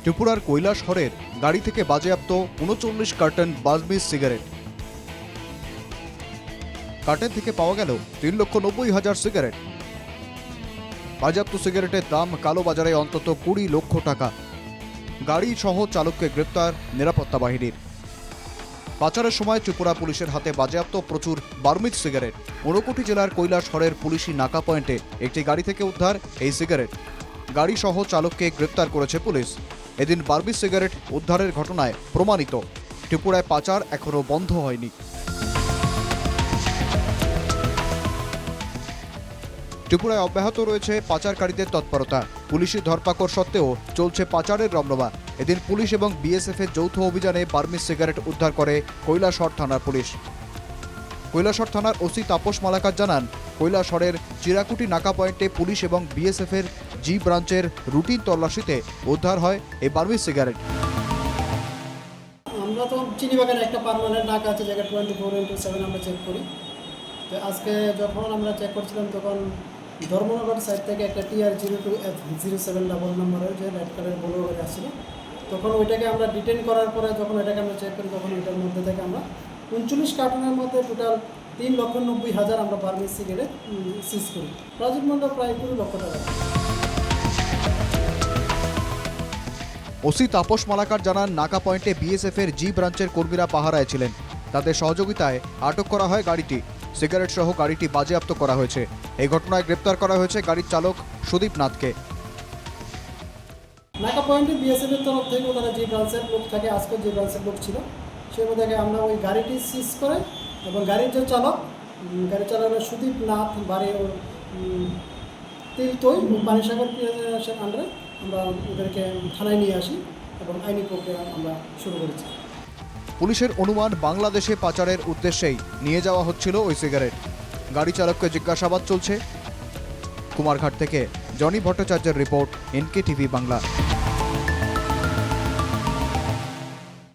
ত্রিপুরার কৈলাসহরের গাড়ি থেকে বাজেয়াপ্ত ৩৯ কার্টন বার্মিজ সিগারেট। কার্টন থেকে পাওয়া গেল ৩,৯০,০০০ সিগারেট। বাজেয়াপ্ত সিগারেটের দাম কালোবাজারে অন্তত ২০ লক্ষ টাকা। গাড়ি সহ চালককে গ্রেপ্তার নিরাপত্তা বাহিনীর। পাচারের সময় ত্রিপুরা পুলিশের হাতে বাজেয়াপ্ত প্রচুর বার্মিজ সিগারেট। ঊনকোটি জেলার কৈলাসহরের পুলিশি নাকা পয়েন্টে একটি গাড়ি থেকে উদ্ধার এই সিগারেট। গাড়ি সহ চালককে গ্রেপ্তার করেছে পুলিশ। এদিন বার্মিজ সিগারেট উদ্ধারের ঘটনায় প্রমাণিত ত্রিপুরায় পাচার এখনও বন্ধ হয়নি। ত্রিপুরায় অব্যাহত রয়েছে পাচারকারীদের তৎপরতা। পুলিশি ধরপাকড় সত্ত্বেও চলছে পাচারের রমরমা। এদিন পুলিশ এবং বিএসএফ এর যৌথ অভিযানে বার্মিজ সিগারেট উদ্ধার করে কৈলাসহর থানার পুলিশ। কৈলাসহর থানার ওসি তাপস মালাকার জানান, কৈলাসহরের চিরাকুটি নাকা পয়েন্টে পুলিশ এবং বিএসএফ এর জি ব্রাঞ্চের রুটিন তল্লাশিতে উদ্ধার হয় এই বার্মিজ সিগারেট। আমরা তো চিনিবাগানে একটা পার্মানেন্ট নাকা আছে, জায়গা 24/7 আমরা চেক করি। তো আজকে যখন আমরা চেক করছিলাম তখন ধর্মনগর সাইড থেকে একটা TR02F07 নম্বরের যে রেড কালারের বড় গাড়ি আসছিল, তখন ওইটাকে আমরা ডিটেন করার পরে যখন এটাকে আমরা চেক করি তখন ওইটার মধ্যে থেকে আমরা 39 কার্টনের মধ্যে টোটাল 3,90,000 আমরা বার্মিজ সিগারেট সিজ করি। প্রজেক্ট মূল্য প্রায় 20 লক্ষ টাকা। ওসি তাপস মালাকার জানান, নাকা পয়েন্টে বিএসএফ এর জি ব্রাঞ্চের কর্মীরা পাহারায় ছিলেন। তাদের সহযোগিতায় আটক করা হয় গাড়িটি। সিগারেট সহ গাড়িটি বাজেয়াপ্ত করা হয়েছে। এই ঘটনায় গ্রেপ্তার করা হয়েছে গাড়ির চালক সুদীপ নাথকে। নাকা পয়েন্টে বিএসএফ এর তরফ থেকে ওনারা যে ব্রাঞ্চের লোক থাকে, আজকে যে ব্রাঞ্চের লোক ছিল সেই মধ্যে আমরা ওই গাড়িটি সিজ করে এবং গাড়ির যে চালক, গাড়ি চালকের সুদীপ নাথ বাড়ি তিলতই পানিসাগর আন্ডারে আমরা ওদেরকে থানায় নিয়ে আসি এবং আইনি প্রক্রিয়া আমরা শুরু করেছি। পুলিশের অনুমান বাংলাদেশে পাচারের উদ্দেশ্যেই নিয়ে যাওয়া হচ্ছিল ওই সিগারেট। গাড়ি চালককে জিজ্ঞাসাবাদ চলছে। কুমারঘাট থেকে জনি ভট্টাচার্যের রিপোর্ট, NK TV বাংলা।